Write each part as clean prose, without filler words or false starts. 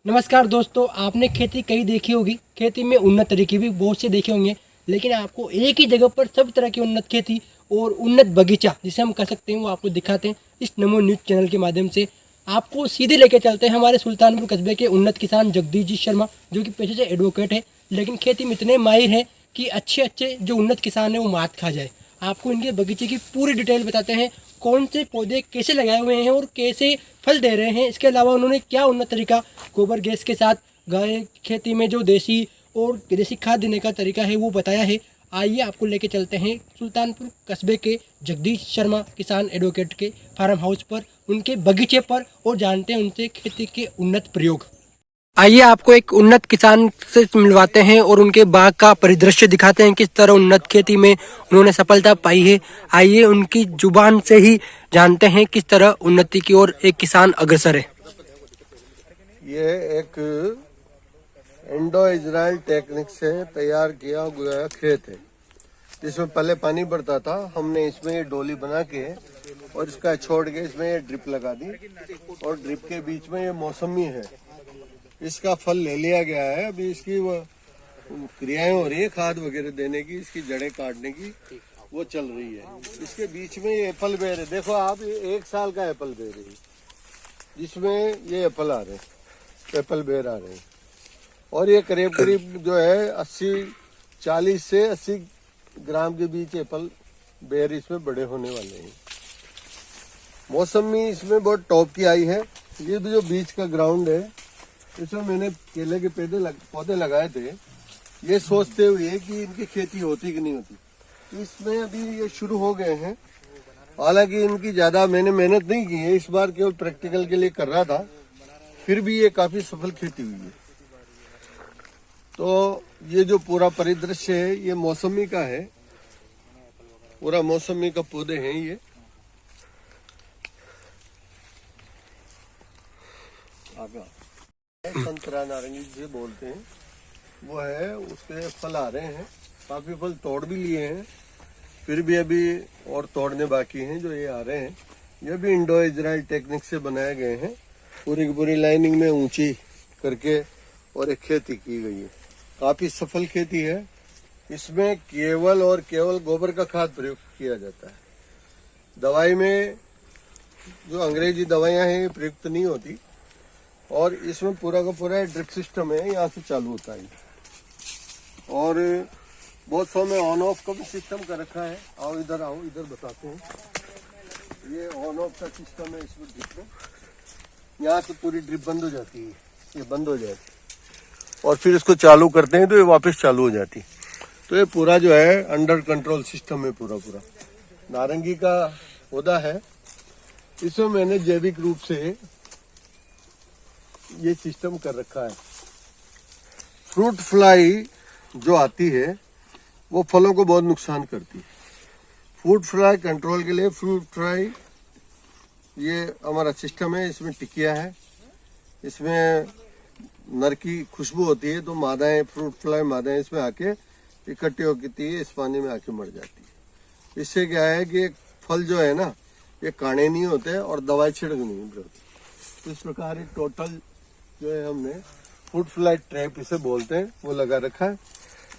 नमस्कार दोस्तों, आपने खेती कई देखी होगी। खेती में उन्नत तरीके भी बहुत से देखे होंगे, लेकिन आपको एक ही जगह पर सब तरह की उन्नत खेती और उन्नत बगीचा जिसे हम कह सकते हैं वो आपको दिखाते हैं इस नमो न्यूज़ चैनल के माध्यम से। आपको सीधे लेके चलते हैं हमारे सुल्तानपुर कस्बे के उन्नत किसान जगदीश जी शर्मा, जो कि पेशे से एडवोकेट है, लेकिन खेती में इतने माहिर हैं कि अच्छे अच्छे जो उन्नत किसान हैं वो मात खा जाए। आपको इनके बगीचे की पूरी डिटेल बताते हैं, कौन से पौधे कैसे लगाए हुए हैं और कैसे फल दे रहे हैं। इसके अलावा उन्होंने क्या उन्नत तरीका गोबर गैस के साथ गाय खेती में जो देसी और देसी खाद देने का तरीका है वो बताया है। आइए आपको लेके चलते हैं सुल्तानपुर कस्बे के जगदीश शर्मा किसान एडवोकेट के फार्म हाउस पर, उनके बगीचे पर, और जानते हैं उनसे खेती के उन्नत प्रयोग। आइए आपको एक उन्नत किसान से मिलवाते हैं और उनके बाग का परिदृश्य दिखाते हैं, किस तरह उन्नत खेती में उन्होंने सफलता पाई है। आइए उनकी जुबान से ही जानते हैं किस तरह उन्नति की ओर एक किसान अग्रसर है। ये एक इंडो इजराइल टेक्निक से तैयार किया गया खेत है, जिसमें पहले पानी बढ़ता था। हमने इसमें ये डोली बना के और इसका छोड़ के इसमें ये ड्रिप लगा दी, और ड्रिप के बीच में ये मौसमी है, इसका फल ले लिया गया है। अभी इसकी वो क्रियाएं हो रही है, खाद वगैरह देने की, इसकी जड़ें काटने की वो चल रही है। इसके बीच में ये एप्पल बेर है, देखो आप, ये 1 साल का एप्पल बेर है, जिसमें ये एप्पल आ रहे हैं, एप्पल बेर आ रहे हैं। और ये करीब करीब जो है 40 से 80 ग्राम के बीच एप्पल बेर इसमें बड़े होने वाले हैं। मौसमी इसमें बहुत टॉप की आई है। ये भी जो बीच का ग्राउंड है, इसमें मैंने केले के पौधे लगाए थे, ये सोचते हुए कि इनकी खेती होती कि नहीं होती। इसमें अभी ये शुरू हो गए हैं, हालांकि इनकी ज्यादा मैंने मेहनत नहीं की है, इस बार केवल प्रैक्टिकल के लिए कर रहा था, फिर भी ये काफी सफल खेती हुई है। तो ये जो पूरा परिदृश्य है ये मौसमी का है, पूरा मौसमी का पौधे हैं ये। आगा संतरा नारंगी जिसे बोलते हैं वो है, उसके फल आ रहे हैं, काफी फल तोड़ भी लिए हैं, फिर भी अभी और तोड़ने बाकी हैं जो ये आ रहे हैं। ये भी इंडो इजराइल टेक्निक से बनाए गए हैं, पूरी की पूरी लाइनिंग में ऊंची करके और एक खेती की गई है। काफी सफल खेती है। इसमें केवल और केवल गोबर का खाद प्रयोग किया जाता है। दवाई में जो अंग्रेजी दवाइयां हैं ये प्रयुक्त नहीं होती, और इसमें पूरा का पूरा ड्रिप सिस्टम है, यहाँ से चालू होता है। और बहुत सौ में ऑन ऑफ का भी सिस्टम कर रखा है। आओ इधर बताते हैं। ये ऑन ऑफ का सिस्टम है इसमें ड्रिप में, यहाँ से पूरी ड्रिप बंद हो जाती है, ये बंद हो जाती है, और फिर इसको चालू करते हैं तो ये वापस चालू हो जाती है। तो ये पूरा जो है अंडर कंट्रोल सिस्टम है पूरा। नारंगी का पौधा है, इसमें मैंने जैविक रूप से ये सिस्टम कर रखा है। फ्रूट फ्लाई जो आती है वो फलों को बहुत नुकसान करती है। फ्रूट फ्लाई कंट्रोल के लिए फ्रूट फ्लाई ये हमारा सिस्टम है। इसमें टिकिया है, इसमें नर की खुशबू होती है, तो मादाएं, फ्रूट फ्लाई मादाएं इसमें आके इकट्ठी होती है, इस पानी में आके मर जाती है। इससे क्या है कि फल जो है ना ये काणे नहीं होते और दवाई छिड़क नहीं पड़ती। तो इस प्रकार एक टोटल जो है हमने फ्रूट फ्लाई ट्रैप इसे बोलते हैं वो लगा रखा है।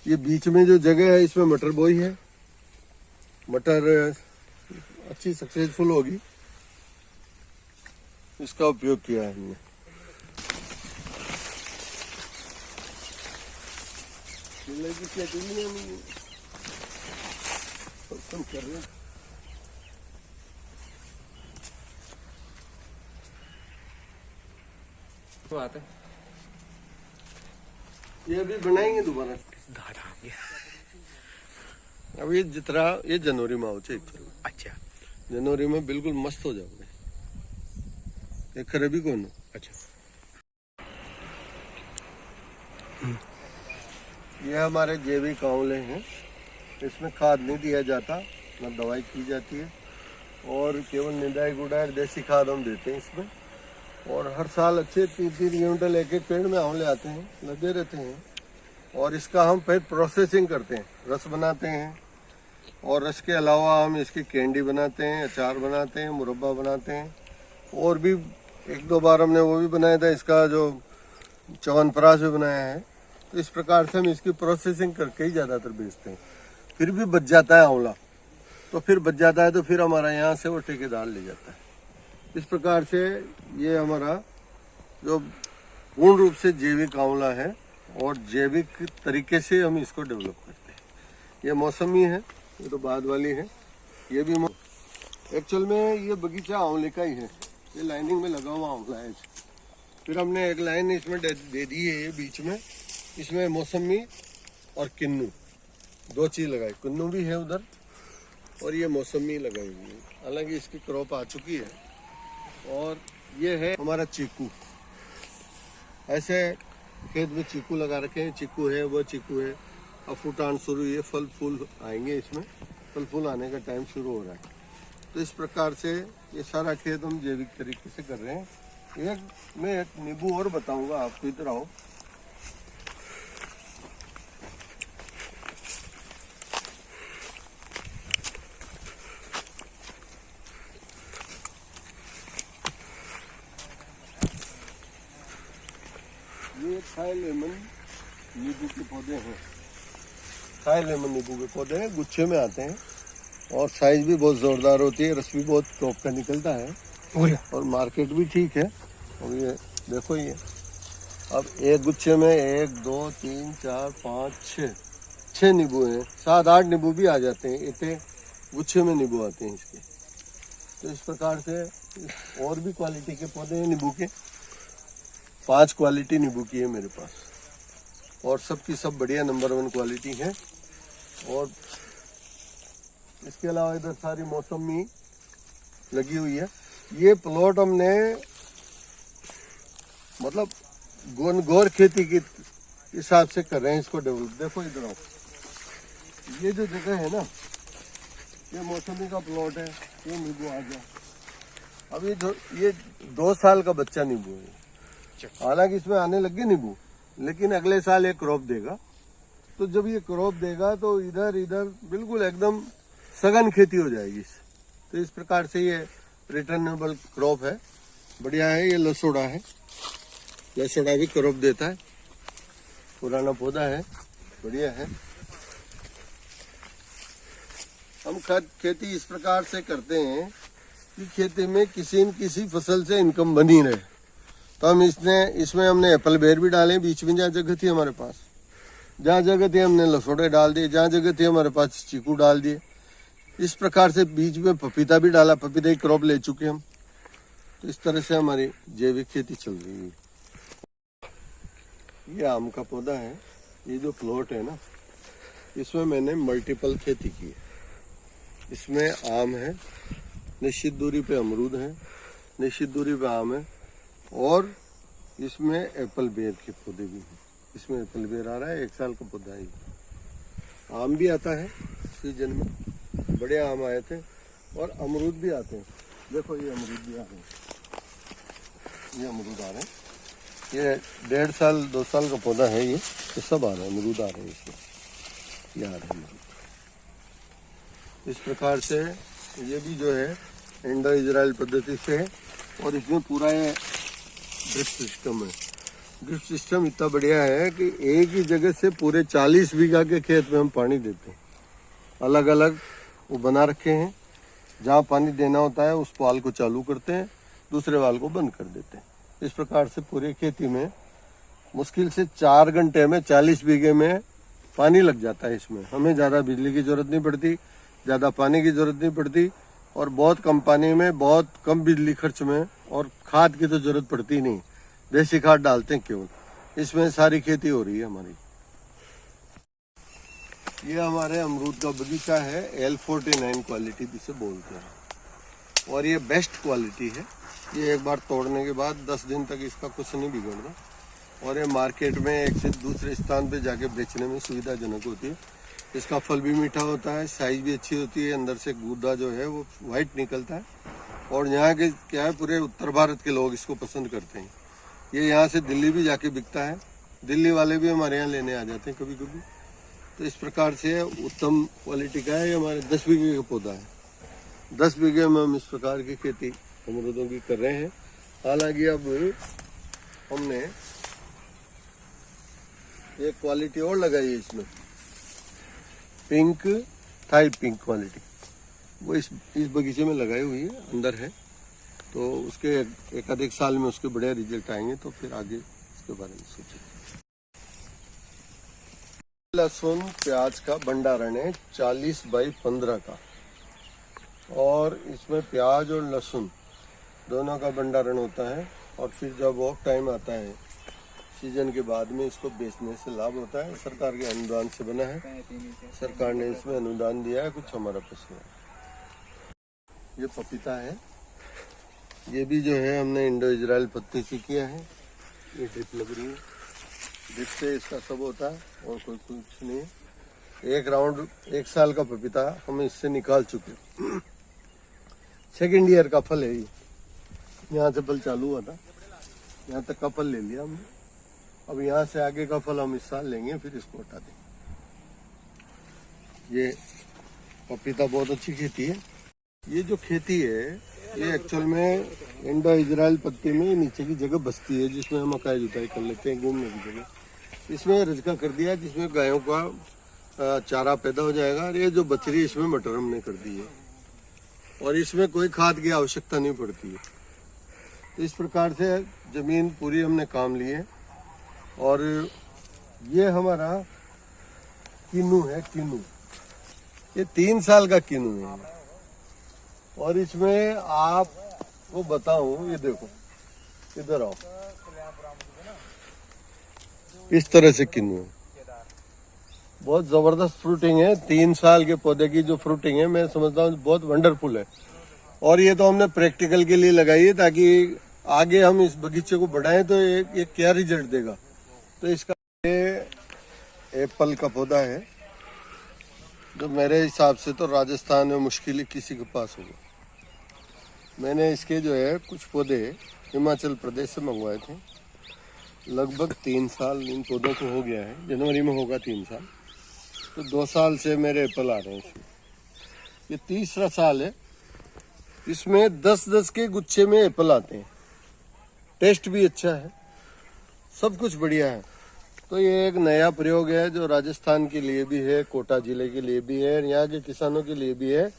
ये बीच में जो जगह है इसमें मटर बोई है, मटर अच्छी सक्सेसफुल होगी, इसका उपयोग किया है हमने। कर रहे हैं। तो आते ये अभी बनाएंगे दोबारा। अब ये जितना ये जनवरी में आओ चाहिए। अच्छा जनवरी में बिल्कुल मस्त हो जाओगे। ये खराबी कौन हो? अच्छा। ये हमारे जैविक आंवले हैं, इसमें खाद नहीं दिया जाता, न दवाई की जाती है, और केवल निदाई गुड़ाई देसी खाद हम देते हैं इसमें। और हर साल अच्छे 3-3 क्विंटल एक पेड़ में आंवले आते हैं, लगे रहते हैं। और इसका हम फिर प्रोसेसिंग करते हैं, रस बनाते हैं, और रस के अलावा हम इसकी कैंडी बनाते हैं, अचार बनाते हैं, मुरब्बा बनाते हैं, और भी 1-2 बार हमने वो भी बनाया था, इसका जो च्यवनप्राश भी बनाया है। तो इस प्रकार से हम इसकी प्रोसेसिंग करके ही ज़्यादातर बेचते हैं। फिर भी बच जाता है आंवला, तो फिर बच जाता है तो फिर हमारा यहाँ से वो ठेकेदार ले जाता है। इस प्रकार से ये हमारा जो पूर्ण रूप से जैविक आंवला है और जैविक तरीके से हम इसको डेवलप करते हैं। ये मौसमी है, ये तो बाद वाली है। ये भी एक्चुअल में ये बगीचा आंवले का ही है। ये लाइनिंग में लगा हुआ आंवला है। फिर हमने एक लाइन इसमें दे दी है, ये बीच में इसमें मौसमी और किन्नू दो चीज लगाई। किन्नू भी है उधर और ये मौसमी लगाई हुई है। हालांकि इसकी क्रॉप आ चुकी है। और ये है हमारा चीकू। ऐसे खेत में चीकू लगा रखे हैं। चीकू है, वो चीकू है। अब फूटान शुरू हुई है, फल फूल आएंगे इसमें। फल फूल आने का टाइम शुरू हो रहा है। तो इस प्रकार से ये सारा खेत हम जैविक तरीके से कर रहे हैं। मैं एक नींबू और बताऊंगा आपको, इधर आओ। ये थाई लेमन नींबू के पौधे हैं। थाई लेमन नींबू के पौधे हैं, गुच्छे में आते हैं और साइज भी बहुत जोरदार होती है। रस भी बहुत टॉप का निकलता है और मार्केट भी ठीक है। और ये देखो, ये अब एक गुच्छे में 1 2 3 4 5 6 नींबू हैं। 7 8 नींबू भी आ जाते हैं। इतने गुच्छे में नींबू आते हैं इसके। तो इस प्रकार से और भी क्वालिटी के पौधे हैं नींबू के। 5 क्वालिटी नींबू की है मेरे पास और सबकी सब बढ़िया नंबर 1 क्वालिटी है। और इसके अलावा इधर सारी मौसमी लगी हुई है। ये प्लॉट हमने मतलब घोर खेती के हिसाब से कर रहे हैं इसको डेवलप। देखो इधर आओ, ये जो जगह है ना, ये मौसमी का प्लॉट है। ये नींबू आ गया। अब ये 2 साल का बच्चा नींबू है। हालांकि इसमें आने लगे नींबू, लेकिन अगले साल ये क्रॉप देगा। तो जब ये क्रॉप देगा तो इधर इधर बिल्कुल एकदम सघन खेती हो जाएगी। तो इस प्रकार से ये रिटर्नेबल क्रॉप है, बढ़िया है। ये लसोड़ा है, लसोड़ा भी क्रॉप देता है। पुराना पौधा है, बढ़िया है। हम खेती इस प्रकार से करते हैं कि खेती में किसी न किसी फसल से इनकम बनी रहे। तो हम इसमें हमने एप्पल बेर भी डाले बीच में, जहाँ जगह थी हमारे पास। जहाँ जगह थी हमने लसोड़े डाल दिए, जहाँ जगह थी हमारे पास चीकू डाल दिए। इस प्रकार से बीच में पपीता भी डाला, पपीता की क्रॉप ले चुके हम। तो इस तरह से हमारी जैविक खेती चल रही है। ये आम का पौधा है। ये जो प्लॉट है ना, इसमें मैंने मल्टीपल खेती की है। इसमें आम है, निश्चित दूरी पे अमरूद है, निश्चित दूरी पे आम है और इसमें एप्पल बेर के पौधे भी हैं। इसमें एप्पल बेर आ रहा है, 1 साल का पौधा है। आम भी आता है सीजन में, बड़े आम आए थे और अमरूद भी आते हैं। देखो ये अमरूद भी आ रहे हैं। ये अमरूद आ रहे हैं। ये 1.5 साल 2 साल का पौधा है। ये सब आ रहे हैं, अमरूद आ रहे हैं इसमें। ये आ रहे हैं अमरूद। इस प्रकार से ये भी जो है इंडो इजराइल पद्धति से है। और इसमें पूरा ये ड्रिप सिस्टम है। ड्रिप सिस्टम इतना बढ़िया है कि एक ही जगह से पूरे 40 बीघा के खेत में हम पानी देते हैं। अलग अलग वो बना रखे हैं। जहाँ पानी देना होता है उस वाल को चालू करते हैं, दूसरे वाल को बंद कर देते हैं। इस प्रकार से पूरी खेती में मुश्किल से 4 घंटे में 40 बीघे में पानी लग जाता है। इसमें हमें ज़्यादा बिजली की ज़रूरत नहीं पड़ती, ज़्यादा पानी की ज़रूरत नहीं पड़ती और बहुत कम पानी में बहुत कम बिजली खर्च में। और खाद की तो ज़रूरत पड़ती नहीं, देसी खाद डालते हैं केवल। इसमें सारी खेती हो रही है हमारी। ये हमारे अमरूद का बगीचा है। L49 क्वालिटी भी से बोलते हैं और ये बेस्ट क्वालिटी है। ये एक बार तोड़ने के बाद 10 दिन तक इसका कुछ नहीं बिगड़ता और ये मार्केट में एक से दूसरे स्थान पे जाके बेचने में सुविधाजनक होती है। इसका फल भी मीठा होता है, साइज भी अच्छी होती है, अंदर से गूदा जो है वो वाइट निकलता है। और यहाँ के क्या है, पूरे उत्तर भारत के लोग इसको पसंद करते हैं। ये यहाँ से दिल्ली भी जाके बिकता है, दिल्ली वाले भी हमारे यहाँ लेने आ जाते हैं कभी कभी। तो इस प्रकार से उत्तम क्वालिटी का है। ये हमारे 10 बीघे का पौधा है। 10 बीघे में हम इस प्रकार की खेती अमरूदों की कर रहे हैं। हालांकि अब हमने एक क्वालिटी और लगाई है इसमें, पिंक थाई पिंक क्वालिटी, वो इस बगीचे में लगाई हुई है, अंदर है। तो उसके एक आध साल में उसके बढ़िया रिजल्ट आएंगे, तो फिर आगे इसके बारे में सोचेंगे। लहसुन प्याज का भंडारण है 40 बाई 15 का, और इसमें प्याज और लहसुन दोनों का भंडारण होता है। और फिर जब वो टाइम आता है सीजन के बाद में, इसको बेचने से लाभ होता है। सरकार के अनुदान से बना है, सरकार ने इसमें अनुदान दिया है, कुछ हमारा पैसा है। ये पपीता है, ये भी जो है हमने इंडो इजराइल पत्ती से किया है। ये ड्रिप लग रही है, ड्रिप से इसका सब होता है और कोई कुछ नहीं है। एक राउंड 1 साल का पपीता हम इससे निकाल चुके हैं। सेकेंड ईयर का फल है ये, यहाँ से फल चालू हुआ था, यहाँ तक का फल ले लिया हमने। अब यहाँ से आगे का फल हम इस साल लेंगे, फिर इसको हटा देंगे। ये पपीता बहुत अच्छी खेती है। ये जो खेती है ये एक्चुअल में इंडो इजराइल पत्ती में नीचे की जगह बसती है, जिसमें हम मकाई जुताई कर लेते हैं, घूमने की जगह। इसमें रजका कर दिया, जिसमें गायों का चारा पैदा हो जाएगा। और ये जो बछड़ी इसमें मटर हमने कर दी है, और इसमें कोई खाद की आवश्यकता नहीं पड़ती है। तो इस प्रकार से जमीन पूरी हमने काम ली है। और ये हमारा किन्नू है, किन्नू, ये 3 साल का किन्नू है। और इसमें आपको बताऊं, ये देखो, इधर आओ, इस तरह से किन्नू है, बहुत जबरदस्त फ्रूटिंग है। 3 साल के पौधे की जो फ्रूटिंग है, मैं समझता हूँ बहुत वंडरफुल है। और ये तो हमने प्रैक्टिकल के लिए लगाई है, ताकि आगे हम इस बगीचे को बढ़ाएं तो ये क्या रिजल्ट देगा। तो इसका ये एप्पल का पौधा है, जो मेरे हिसाब से तो राजस्थान में मुश्किल ही किसी के पास होगा। मैंने इसके जो है कुछ पौधे हिमाचल प्रदेश से मंगवाए थे। लगभग 3 साल इन पौधों को हो गया है, जनवरी में होगा 3 साल। तो 2 साल से मेरे एप्पल आ रहे हैं इसमें। ये 3रा साल है। इसमें 10-10 के गुच्छे में एप्पल आते हैं। टेस्ट भी अच्छा है, सब कुछ बढ़िया है। तो ये एक नया प्रयोग है, जो राजस्थान के लिए भी है, कोटा जिले के लिए भी है, और यहाँ के किसानों के लिए भी है।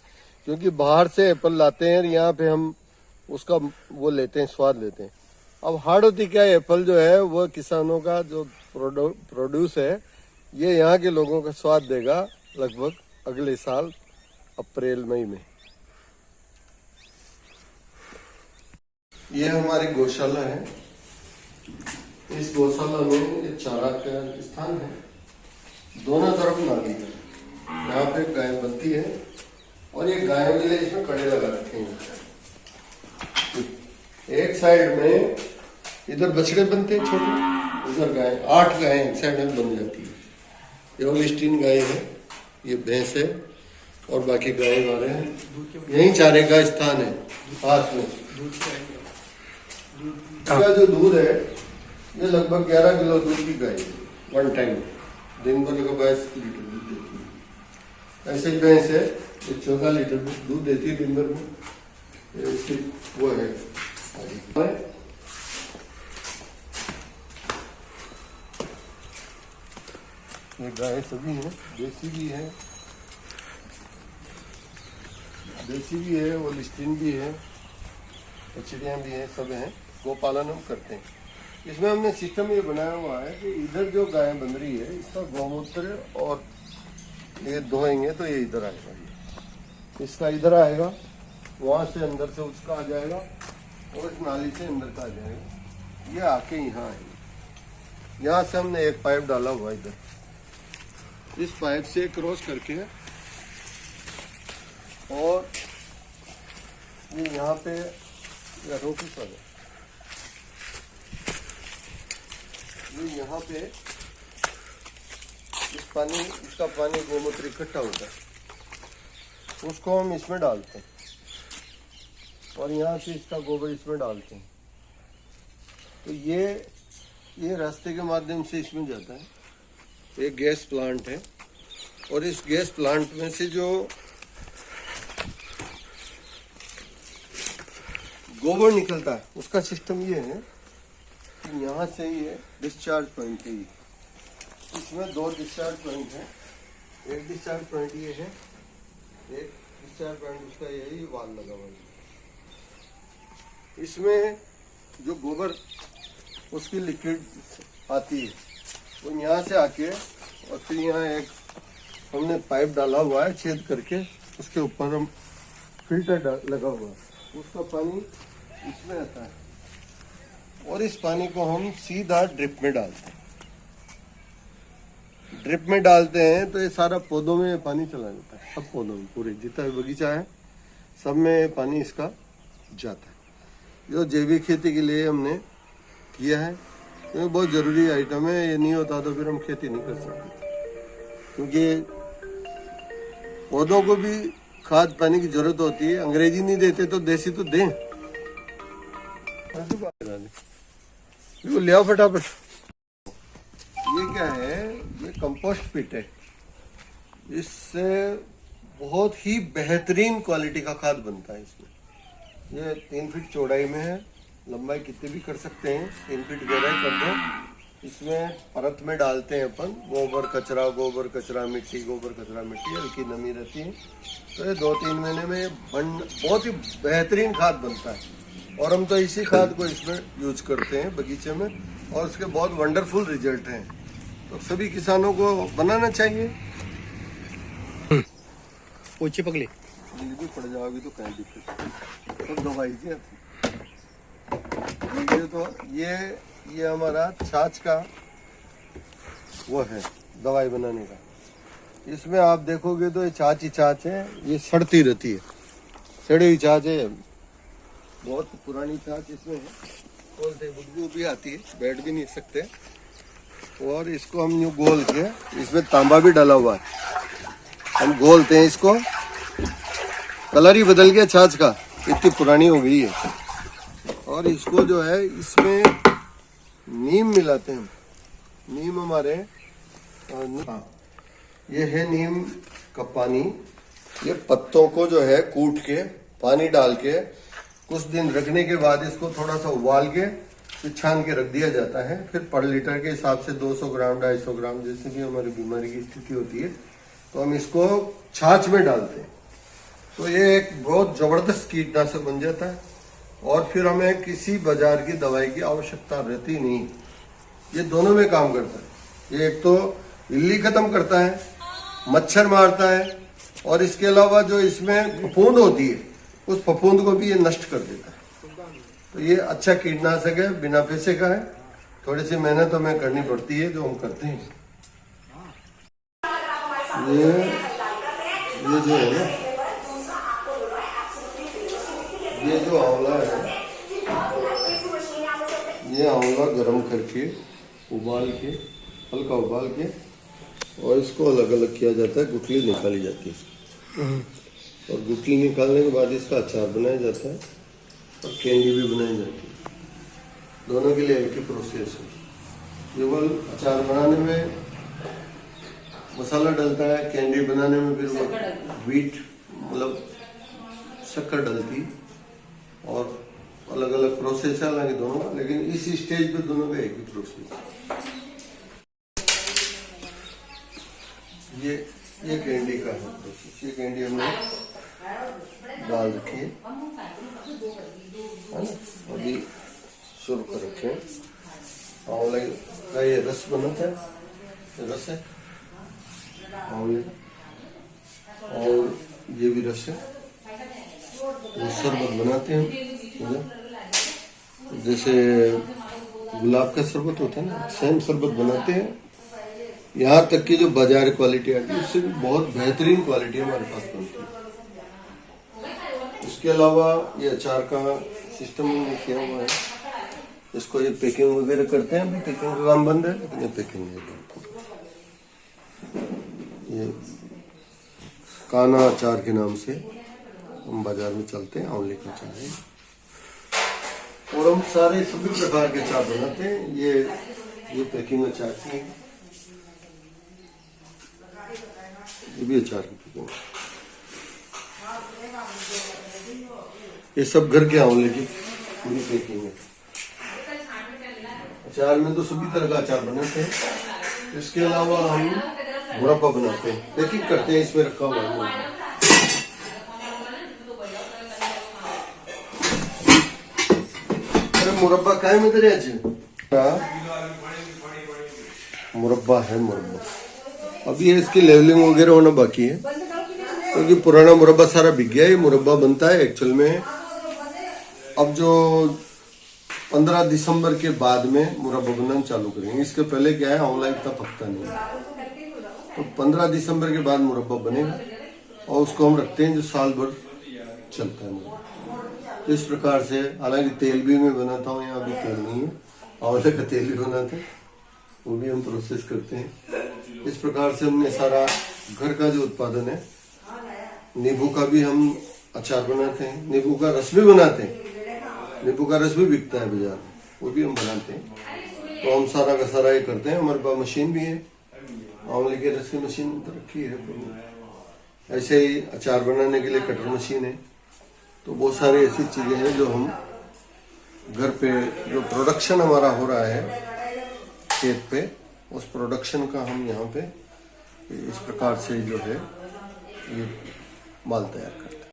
क्योंकि बाहर से एप्पल लाते हैं और यहाँ पे हम उसका वो लेते हैं, स्वाद लेते हैं। अब हाड़ौती का एप्पल जो है वो किसानों का जो प्रोड्यूस है, ये यहाँ के लोगों का स्वाद देगा लगभग अगले साल अप्रैल मई में। ये हमारी गौशाला है। इस गौशाला में ये चारा का स्थान है, दोनों तरफ नाली है, यहाँ पे गाय बनती है। और ये गायों के लिए इसमें कड़े लगा रखे हैं। एक साइड में इधर बछड़े बनते हैं छोटे, उधर गाय, 8 गाय एक साइड में बन जाती है। ये होल्स्टीन गाय है, ये भैंस है, और बाकी गाय हमारे हैं। यही चारे का स्थान है पास में। इसका जो दूध है ये लगभग 11 किलो दूध की गाय है, 1 टाइम दिन भर का 22 लीटर दूध देती है। ऐसे ही भैंस है, ये 14 लीटर दूध देती है दिन भर में। इसकी वो है, ये गाय सभी हैं, देसी भी है, होल्स्टीन भी है, बछड़ियाँ भी हैं, सब हैं। गोपालन हम करते हैं। इसमें हमने सिस्टम ये बनाया हुआ है कि इधर जो गाय बन रही है, इसका गौमूत्र और ये धोएंगे तो ये इधर आएगा, ये इसका इधर आएगा, वहां से अंदर से उसका आ जाएगा, और इस नाली से अंदर का आ जाएगा, ये आके यहाँ आएगा। यहाँ से हमने एक पाइप डाला हुआ इधर, इस पाइप से क्रॉस करके, और ये यहाँ पे रोटी पर ये यहाँ पे इसका पानी गोमूत्र इकट्ठा होता है, उसको हम इसमें डालते हैं, और यहाँ से इसका गोबर इसमें डालते हैं। तो ये रास्ते के माध्यम से इसमें जाता है। एक गैस प्लांट है, और इस गैस प्लांट में से जो गोबर निकलता है, उसका सिस्टम ये है कि यहाँ से ये डिस्चार्ज पॉइंट है, इसमें 2 डिस्चार्ज पॉइंट है। एक डिस्चार्ज पॉइंट ये है, एक डिस्चार्ज पॉइंट उसका यही वाल लगा हुआ है। इसमें जो गोबर उसकी लिक्विड आती है वो यहाँ से आके और फिर यहाँ एक हमने पाइप डाला हुआ है छेद करके, उसके ऊपर हम फिल्टर लगा हुआ है, उसका पानी इसमें आता है और इस पानी को हम सीधा ड्रिप में डालते हैं। ड्रिप में डालते हैं तो ये सारा पौधों में पानी चला जाता है, सब पौधों में, पूरे जितना बगीचा है सब में पानी इसका जाता है। जो जैविक खेती के लिए हमने किया है, ये बहुत ज़रूरी आइटम है। ये नहीं होता तो फिर हम खेती नहीं कर सकते, क्योंकि पौधों को भी खाद पानी की जरूरत होती है। अंग्रेजी नहीं देते तो देसी तो दें। ले आओ फटाफट। ये क्या है, ये कंपोस्ट पिट है। इससे बहुत ही बेहतरीन क्वालिटी का खाद बनता है। इसमें ये 3 फीट चौड़ाई में है, लंबाई कितनी भी कर सकते हैं, 3 फीट गहराई कर दो। इसमें परत में डालते हैं अपन गोबर कचरा मिट्टी, गोबर कचरा मिट्टी, हल्की नमी रहती है। तो ये 2-3 महीने में बहुत ही बेहतरीन खाद बनता है और हम तो इसी खाद को इसमें यूज करते हैं बगीचे में और उसके बहुत वंडरफुल रिजल्ट हैं। तो सभी किसानों को बनाना चाहिए। ऊंची पकड़ी भी पड़ जाओगी तो कहीं दिक्कत सब दवाई जी आती। ये तो ये हमारा छाछ का वो है दवाई बनाने का। इसमें आप देखोगे तो ये छाछ ही छाछ है, ये सड़ती रहती है, सड़ी हुई छाछ है, बहुत पुरानी छाछ इसमें है। बोलते बुदबू भी आती है, बैठ भी नहीं सकते। और इसको हम यूँ गोल के, इसमें तांबा भी डाला हुआ है, हम घोलते हैं इसको। कलर ही बदल गया छाछ का, इतनी पुरानी हो गई है। और इसको जो है इसमें नीम मिलाते हैं। नीम हमारे ये है नीम का पानी। ये पत्तों को जो है कूट के पानी डाल के कुछ दिन रखने के बाद इसको थोड़ा सा उबाल के फिर छान के रख दिया जाता है। फिर पर लीटर के हिसाब से 200 ग्राम 250 ग्राम जैसे भी हमारी बीमारी की स्थिति होती है तो हम इसको छाछ में डालते हैं। तो ये एक बहुत जबरदस्त कीटनाशक बन जाता है और फिर हमें किसी बाजार की दवाई की आवश्यकता रहती नहीं। ये दोनों में काम करता है। ये एक तो इल्ली खत्म करता है, मच्छर मारता है और इसके अलावा जो इसमें फफूंद होती है उस फफूंद को भी ये नष्ट कर देता है। तो ये अच्छा कीटनाशक है, बिना पैसे का है। थोड़ी सी मेहनत हमें करनी पड़ती है जो हम करते हैं। ये जो है ना, ये जो आंवला है, ये आंवला गर्म करके उबाल के, हल्का उबाल के और इसको अलग अलग किया जाता है, गुठली निकाली जाती है और गुठली निकालने के बाद इसका अचार बनाया जाता है और कैंडी भी बनाई जाती है। दोनों के लिए एक ही प्रोसेस है। केवल अचार बनाने में मसाला डलता है, कैंडी बनाने में फिर वो व्हीट मतलब शक्कर डलती और अलग अलग प्रोसेस है हालांकि दोनों का, लेकिन इस स्टेज पे दोनों का एक ही प्रोसेस। ये कैंडी का है प्रोसेस। ये कैंडी हमने डाल रखी है ना, अभी शुरू कर रखे हैं। आंवले का ये रस बनता है, ये रस है आंवले का और ये भी रस है। वो शरबत बनाते हैं जैसे गुलाब का शरबत होता है ना, सेम शरबत बनाते हैं। यहाँ तक कि जो बाजार क्वालिटी आती है उससे भी बहुत बेहतरीन क्वालिटी हमारे पास बनती है। इसके अलावा ये अचार का सिस्टम हमने किया हुआ है। इसको ये पैकिंग वगैरह करते हैं, अभी पैकिंग का काम बंद है लेकिन ये पैकिंग है। ये काना अचार के नाम से हम बाजार में चलते हैं, आंवले का अचार है और हम सारे सभी प्रकार के अचार बनाते हैं। ये पैकिंग अचार की, ये भी अचार की पैकिंग। ये सब घर के आंवले की पूरी पैकिंग है। अचार में तो सभी तरह का अचार बनाते हैं। इसके अलावा हम मुरब्बा बनाते हैं, एक एक करते हैं, इसमें रखा हुआ है। अरे मुरब्बा काय में तेरे आज मुरब्बा है, मुरब्बा अभी है, इसकी लेवलिंग वगैरह होना बाकी है, क्योंकि पुराना मुरब्बा सारा बिक गया है। ये मुरब्बा बनता है एक्चुअल में अब जो 15 दिसंबर के बाद में मुरब्बा बनाना चालू करेंगे। इसके पहले क्या है, आंवला इतना पकता नहीं है, तो 15 दिसंबर के बाद मुरब्बा बनेगा और उसको हम रखते हैं जो साल भर चलता है मुरब्बा। तो इस प्रकार से, हालांकि तेल भी मैं बनाता हूँ, यहाँ अभी तेल नहीं है, आंवले का तेल भी बनाते हैं, वो भी हम प्रोसेस करते हैं। इस प्रकार से हमने सारा घर का जो उत्पादन है, नींबू का भी हम अचार बनाते हैं, नींबू का रस भी बनाते हैं, नींबू का रस भी बिकता है बाजार में, वो भी हम बनाते हैं। तो हम सारा का सारा ये करते हैं। हमारे पास मशीन भी है, आंवले के रस की मशीन तो रखी है। ऐसे ही अचार बनाने के लिए कटर मशीन है। तो बहुत सारी ऐसी चीजें हैं जो हम घर पे, जो प्रोडक्शन हमारा हो रहा है खेत पे, उस प्रोडक्शन का हम यहाँ पे इस प्रकार से जो है ये माल तैयार करते हैं।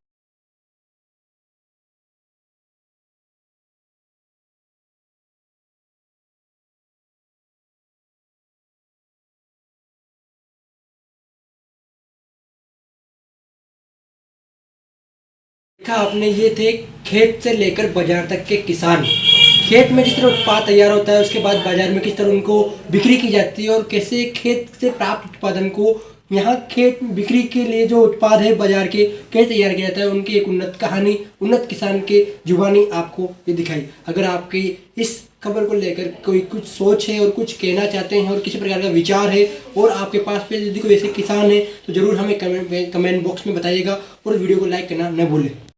देखा आपने, ये थे खेत से लेकर बाजार तक के किसान। खेत में जिस तरह उत्पाद तैयार होता है, उसके बाद बाजार में किस तरह उनको बिक्री की जाती है, और कैसे खेत से प्राप्त उत्पादन को यहाँ खेत में बिक्री के लिए जो उत्पाद है बाजार के कैसे तैयार किया जाता है, उनकी एक उन्नत कहानी उन्नत किसान के जुबानी आपको ये दिखाई। अगर आपकी इस खबर को लेकर कोई कुछ सोच है और कुछ कहना चाहते हैं और किसी प्रकार का विचार है, और आपके पास पे यदि कोई ऐसे किसान है, तो जरूर हमें कमेंट बॉक्स में बताइएगा, और वीडियो को लाइक करना न भूलें।